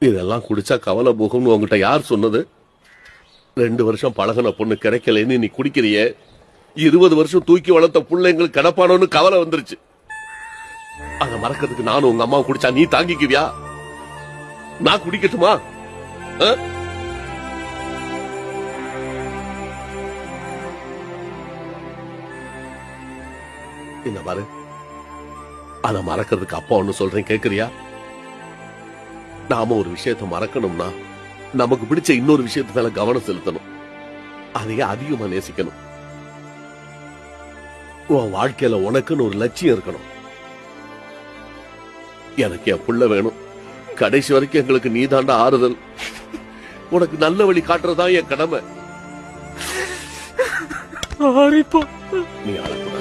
இதெல்லாம் குடிச்சா கவலை போகும்னு உங்ககிட்ட யார் சொன்னது? 2 வருஷம் பழகின பொண்ணு கிடைக்கலன்னு நீ குடிக்கிறியே, 20 வருஷம் தூக்கி வளர்த்த பிள்ளைங்களுக்கு கிடப்பானோன்னு கவலை வந்துருச்சு. அதை மறக்கிறதுக்கு நானும் உங்க அம்மாவும் குடிச்சா நீ தாங்கிக்குவியா? நான் குடிக்கட்டுமா? என்ன பாரு, அதை மறக்கிறதுக்கு அப்பா ஒண்ணு சொல்றேன், கேக்குறியா? நாம ஒரு விஷயத்தை மறக்கணும்னா நமக்கு பிடிச்ச இன்னொரு விஷயத்து மேல கவனம் செலுத்தணும். அதையே அதிகமா நேசிக்கணும். உன் வாழ்க்கையில உனக்குன்னு ஒரு லட்சியம் இருக்கணும். எனக்கு என் புள்ள வேணும். கடைசி வரைக்கும் எங்களுக்கு நீதாண்டா ஆறுதல். உனக்கு நல்ல வழி காட்டுறதா என் கடமை. நீ அழக்கூடாது.